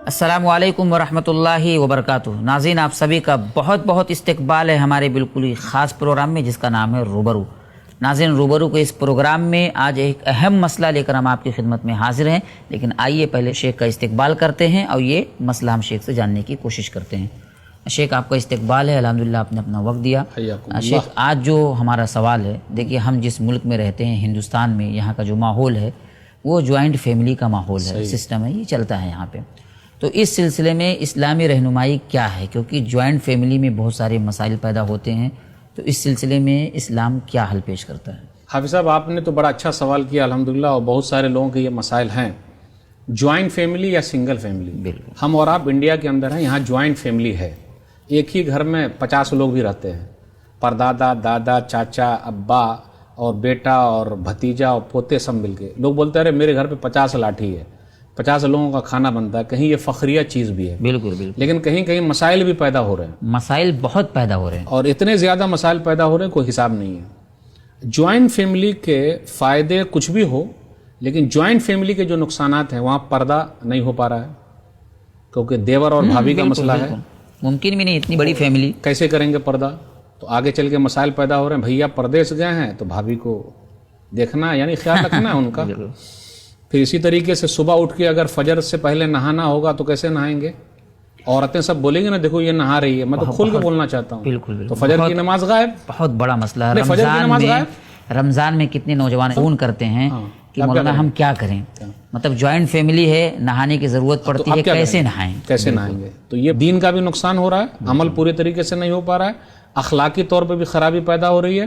السلام علیکم ورحمۃ اللہ وبرکاتہ۔ ناظرین، آپ سبھی کا بہت بہت استقبال ہے ہمارے بالکل ہی خاص پروگرام میں جس کا نام ہے روبرو۔ ناظرین، روبرو کے اس پروگرام میں آج ایک اہم مسئلہ لے کر ہم آپ کی خدمت میں حاضر ہیں، لیکن آئیے پہلے شیخ کا استقبال کرتے ہیں اور یہ مسئلہ ہم شیخ سے جاننے کی کوشش کرتے ہیں۔ شیخ، آپ کا استقبال ہے، الحمدللہ آپ نے اپنا وقت دیا۔ شیخ، آج جو ہمارا سوال ہے، دیکھیے ہم جس ملک میں رہتے ہیں ہندوستان میں، یہاں کا جو ماحول ہے وہ جوائنٹ فیملی کا ماحول ہے، سسٹم ہے، یہ چلتا ہے یہاں پہ۔ تو اس سلسلے میں اسلامی رہنمائی کیا ہے؟ کیونکہ جوائنٹ فیملی میں بہت سارے مسائل پیدا ہوتے ہیں، تو اس سلسلے میں اسلام کیا حل پیش کرتا ہے؟ حافظ صاحب، آپ نے تو بڑا اچھا سوال کیا الحمدللہ، اور بہت سارے لوگوں کے یہ مسائل ہیں، جوائنٹ فیملی یا سنگل فیملی۔ بالکل، ہم اور آپ انڈیا کے اندر ہیں، یہاں جوائنٹ فیملی ہے، ایک ہی گھر میں 50 لوگ بھی رہتے ہیں، پردادا، دادا، چاچا، ابا اور بیٹا اور بھتیجا اور پوتے سب مل کے۔ لوگ بولتے ہیں ارے میرے گھر پہ 50 لاٹھی ہے، 50 لوگوں کا کھانا بنتا ہے، کہیں یہ فخریہ چیز بھی ہے، بالکل بالکل، لیکن کہیں کہیں مسائل بھی پیدا ہو رہے ہیں، مسائل بہت پیدا ہو رہے ہیں، اور اتنے زیادہ مسائل پیدا ہو رہے ہیں کوئی حساب نہیں ہے۔ جوائنٹ فیملی کے فائدے کچھ بھی ہو، لیکن جوائنٹ فیملی کے جو نقصانات ہیں وہاں پردہ نہیں ہو پا رہا ہے، کیونکہ دیور اور بھابھی کا مسئلہ ہے، ممکن بھی نہیں اتنی بڑی فیملی، کیسے کریں گے پردہ؟ تو آگے چل کے مسائل پیدا ہو رہے ہیں، بھیا پردے سے گئے ہیں تو بھابھی کو دیکھنا یعنی خیال رکھنا ہے ان کا۔ پھر اسی طریقے سے صبح اٹھ کے اگر فجر سے پہلے نہانا ہوگا تو کیسے نہائیں گے؟ عورتیں سب بولیں گے نا دیکھو یہ نہا رہی ہے، میں تو کھل کے بولنا چاہتا ہوں، بالکل تو فجر کی نماز غائب، بہت بڑا مسئلہ ہے۔ فجر کی نماز غائب، رمضان میں کتنے نوجوان فون کرتے ہیں کہ مولانا ہم کیا کریں، مطلب جوائنٹ فیملی ہے، نہانے کی ضرورت پڑتی ہے، کیسے نہائیں؟ کیسے نہائیں گے؟ تو یہ دین کا بھی نقصان ہو رہا ہے، عمل پورے طریقے سے نہیں ہو پا رہا ہے، اخلاقی طور پہ بھی خرابی پیدا ہو رہی ہے،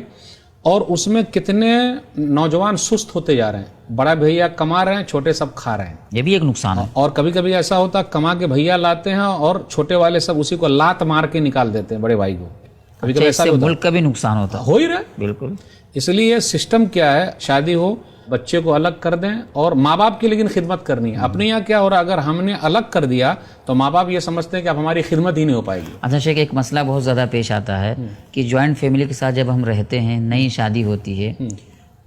اور اس میں کتنے نوجوان سست ہوتے جا رہے ہیں، بڑا بھیا کما رہے ہیں، چھوٹے سب کھا رہے ہیں، یہ بھی ایک نقصان ہے۔ اور کبھی کبھی ایسا ہوتا ہے کما کے بھیا لاتے ہیں اور چھوٹے والے سب اسی کو لات مار کے نکال دیتے ہیں بڑے بھائی کو، کبھی کبھی ایسا ملک کا بھی نقصان ہوتا ہو ہی رہا ہے۔ بالکل، اس لیے سسٹم کیا ہے، شادی ہو بچے کو الگ کر دیں، اور ماں باپ کی لیکن خدمت کرنی ہے۔ اپنے یہاں کیا ہو رہا ہے، اگر ہم نے الگ کر دیا تو ماں باپ یہ سمجھتے ہیں کہ اب ہماری خدمت ہی نہیں ہو پائے گی۔ اچھا شیخ، ایک مسئلہ بہت زیادہ پیش آتا ہے کہ جوائنٹ فیملی کے ساتھ جب ہم رہتے ہیں، نئی شادی ہوتی ہے،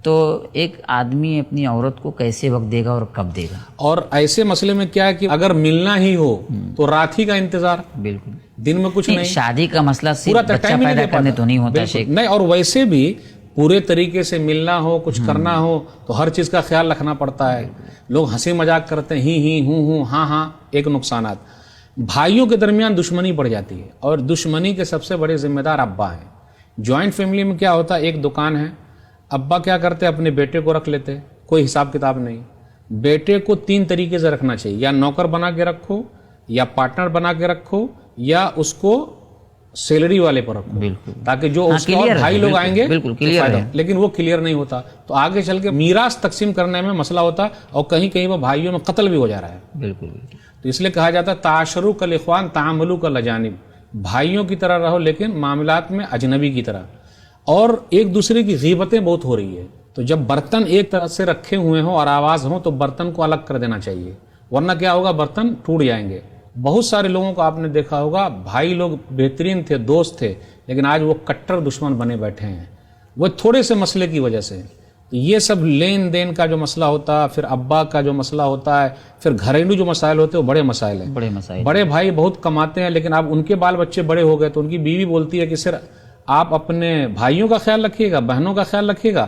تو ایک آدمی اپنی عورت کو کیسے وقت دے گا اور کب دے گا؟ اور ایسے مسئلے میں کیا ہے کہ اگر ملنا ہی ہو تو رات ہی کا انتظار، بالکل، دن میں کچھ نہیں۔ شادی کا مسئلہ صرف بچہ پیدا کرنے تو نہیں ہوتا شیخ، نہیں، اور ویسے بھی پورے طریقے سے ملنا ہو، کچھ کرنا ہو تو ہر چیز کا خیال رکھنا پڑتا ہے۔ لوگ ہنسی مذاق کرتے ہیں، ہی ہوں ہاں ہاں۔ ایک نقصانات، بھائیوں کے درمیان دشمنی پڑ جاتی ہے، اور دشمنی کے سب سے بڑے ذمہ دار ابا ہیں۔ جوائنٹ فیملی میں کیا ہوتا ہے، ایک دکان ہے، ابا کیا کرتے اپنے بیٹے کو رکھ لیتے، کوئی حساب کتاب نہیں۔ بیٹے کو 3 طریقے سے رکھنا چاہیے، یا نوکر بنا کے رکھو، یا پارٹنر بنا کے رکھو، یا اس کو سیلری والے پر رکھو، بالکل، تاکہ جو اس کے اور بھائی لوگ آئیں گے، بالکل کلیئر ہے، لیکن وہ کلیئر نہیں ہوتا، تو آگے چل کے میراث تقسیم کرنے میں مسئلہ ہوتا، اور کہیں کہیں وہ بھائیوں میں قتل بھی ہو جا رہا ہے۔ بالکل، تو اس لیے کہا جاتا ہے تعاشروا کالاخوان تعاملوا کالاجانب، بھائیوں کی طرح رہو لیکن معاملات میں اجنبی کی طرح۔ اور ایک دوسرے کی غیبتیں بہت ہو رہی ہے، تو جب برتن ایک طرح سے رکھے ہوئے ہوں اور آواز ہوں تو برتن کو الگ کر دینا چاہیے، ورنہ کیا ہوگا، برتن ٹوٹ جائیں گے۔ بہت سارے لوگوں کو آپ نے دیکھا ہوگا، بھائی لوگ بہترین تھے، دوست تھے، لیکن آج وہ کٹر دشمن بنے بیٹھے ہیں، وہ تھوڑے سے مسئلے کی وجہ سے۔ یہ سب لین دین کا جو مسئلہ ہوتا ہے، پھر ابا کا جو مسئلہ ہوتا ہے، پھر گھریلو جو مسائل ہوتے ہیں وہ بڑے مسائل ہیں۔ بڑے مسائل، بڑے بھائی بہت کماتے ہیں، لیکن اب ان کے بال بچے بڑے ہو گئے تو ان کی بیوی بولتی ہے کہ صرف آپ اپنے بھائیوں کا خیال رکھیے گا، بہنوں کا خیال رکھیے گا،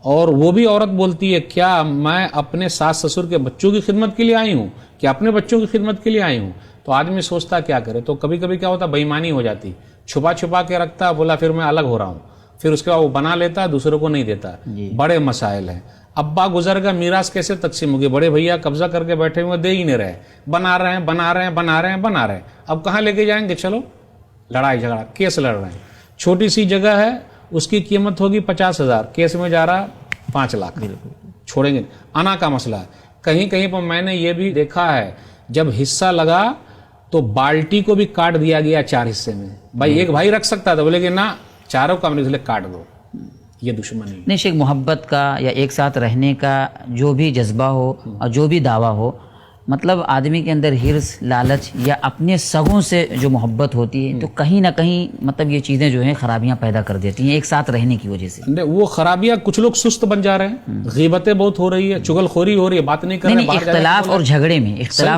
اور وہ بھی عورت بولتی ہے کیا میں اپنے ساس سسر کے بچوں کی خدمت کے لیے آئی ہوں کہ اپنے بچوں کی خدمت کے لیے آئی ہوں؟ تو آدمی سوچتا کیا کرے، تو کبھی کبھی کیا ہوتا، بےایمانی ہو جاتی، چھپا چھپا کے رکھتا، بولا پھر میں الگ ہو رہا ہوں، پھر اس کے بعد وہ بنا لیتا، دوسروں کو نہیں دیتا۔ بڑے مسائل ہیں۔ ابا گزر گا، میراث کیسے تقسیم ہوگی؟ بڑے بھیا قبضہ کر کے بیٹھے ہوئے، دے ہی نہیں رہے، بنا رہے ہیں، اب کہاں لے کے جائیں گے؟ چلو لڑائی جھگڑا، کیس لڑ رہے ہیں، چھوٹی سی جگہ ہے اس کی قیمت ہوگی 50,000، کیس میں جا رہا 5 لاکھ، چھوڑیں گے؟ انا کا مسئلہ ہے۔ کہیں کہیں پر میں نے یہ بھی دیکھا ہے، جب حصہ لگا تو بالٹی کو بھی کاٹ دیا گیا 4 حصے میں، بھائی ایک بھائی رکھ سکتا تھا، بولے کہ نہ، چاروں کا اس لیے کاٹ دو۔ یہ دشمنی نہیں شیخ، محبت کا یا ایک ساتھ رہنے کا جو بھی جذبہ ہو اور جو بھی دعویٰ ہو، مطلب آدمی کے اندر ہرس، لالچ یا اپنے سگوں سے جو محبت ہوتی ہے تو کہیں نہ کہیں مطلب یہ چیزیں جو ہیں خرابیاں پیدا کر دیتی ہیں ایک ساتھ رہنے کی وجہ سے. وہ خرابیاں، کچھ لوگ سست بن جا رہے ہیں، غیبتیں بہت ہو رہی ہے، چغل خوری ہو رہی ہے، بات نہیں کر رہے. نہیں، اختلاف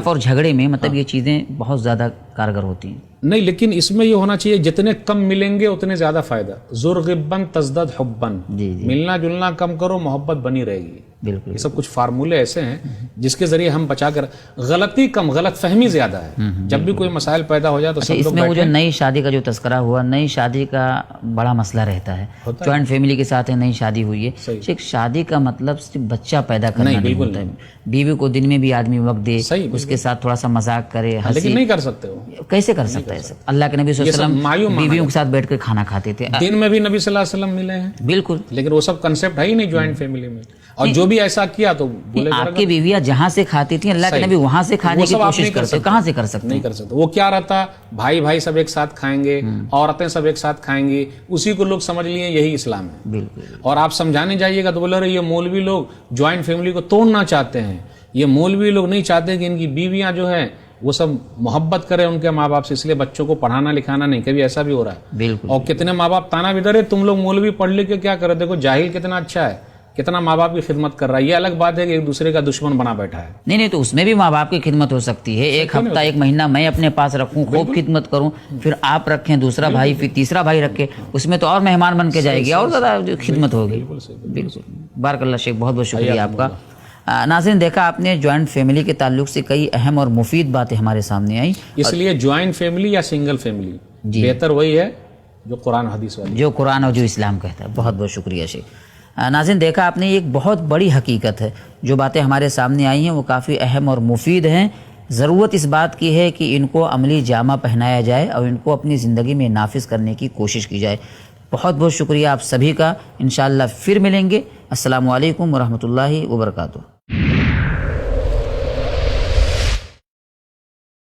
اور جھگڑے میں مطلب یہ چیزیں بہت زیادہ کارگر ہوتی ہیں. نہیں، لیکن اس میں یہ ہونا چاہیے جتنے کم ملیں گے اتنے زیادہ فائدہ. زرغبن تزدد حبن، ملنا جلنا کم کرو، محبت بنی رہے گی. بالکل، یہ سب کچھ فارمولے ایسے ہیں جس کے ذریعے ہم بچا کر. غلطی کم، غلط فہمی زیادہ ہے. جب بھی کوئی مسائل پیدا ہو جائے تو سب اس لوگ میں وہ جو نئی شادی کا جو تذکرہ ہوا، نئی شادی کا بڑا مسئلہ رہتا ہے. جوائنٹ فیملی کے ساتھ نئی شادی ہوئی ہے، ایک شادی کا مطلب صرف بچہ پیدا کرنا نہیں ہوتا ہے. بیوی کو دن میں بھی آدمی وقت دے، اس کے ساتھ تھوڑا سا مذاق کرے، لیکن نہیں کر سکتے. وہ کیسے کر سکتا ہے؟ اللہ کے نبی صلی اللہ علیہ وسلم بیویوں کے ساتھ بیٹھ کر کھانا کھاتے تھے. دن میں بھی نبی صلی اللہ علیہ وسلم ملے ہیں، بالکل، لیکن وہ سب کنسپٹ ہے ہی نہیں جوائنٹ فیملی میں. اور جو بھی ایسا کیا تو بولے آپ کی بیویاں جہاں سے کھاتی تھیں اللہ کے نبی وہاں سے کھانے کی کوشش کرتے. کہاں سے کر سکتے؟ نہیں کر سکتے. وہ کیا رہتا، بھائی بھائی سب ایک ساتھ کھائیں گے، عورتیں سب ایک ساتھ کھائیں گی، اسی کو لوگ سمجھ لیے یہی اسلام ہے. بالکل. اور آپ سمجھانے جائیے گا تو بولے رہے یہ مولوی لوگ جوائنٹ فیملی کو توڑنا چاہتے ہیں. یہ مولوی لوگ نہیں چاہتے کہ ان کی بیویاں جو ہیں وہ سب محبت کرے ان کے ماں باپ سے، اس لیے بچوں کو پڑھانا لکھانا نہیں. کبھی ایسا بھی ہو رہا ہے. بالکل. اور کتنے ماں باپ تانا بھی دے، تم لوگ مولوی پڑھ لکھ کے کیا کرے، دیکھو جاہل کتنا اچھا ہے، کتنا ماں باپ کی خدمت کر رہا ہے. یہ الگ بات ہے کہ ایک دوسرے کا دشمن بنا بیٹھا ہے. نہیں، تو اس میں بھی ماں باپ کی خدمت ہو سکتی ہے. ایک ہفتہ ایک مہینہ میں اپنے پاس رکھوں، خوب خدمت کروں، پھر آپ رکھیں دوسرا بھائی، پھر تیسرا بھائی رکھے، اس میں تو اور مہمان بن کے جائے گی اور زیادہ خدمت ہوگی. بالکل. بارک اللہ شیخ، بہت بہت شکریہ آپ کا. ناظرین، دیکھا آپ نے جوائنٹ فیملی کے تعلق سے کئی اہم اور مفید باتیں ہمارے سامنے آئیں. اس لیے جوائنٹ فیملی یا سنگل فیملی بہتر وہی ہے جو قرآن حدیث والی، جو قرآن اور جو اسلام کہتا ہے. بہت بہت شکریہ شیخ. ناظرین، دیکھا آپ نے ایک بہت بڑی حقیقت ہے، جو باتیں ہمارے سامنے آئی ہیں وہ کافی اہم اور مفید ہیں. ضرورت اس بات کی ہے کہ ان کو عملی جامہ پہنایا جائے اور ان کو اپنی زندگی میں نافذ کرنے کی کوشش کی جائے. بہت بہت شکریہ آپ سبھی کا. انشاءاللہ پھر ملیں گے. السلام علیکم ورحمۃ اللہ وبرکاتہ.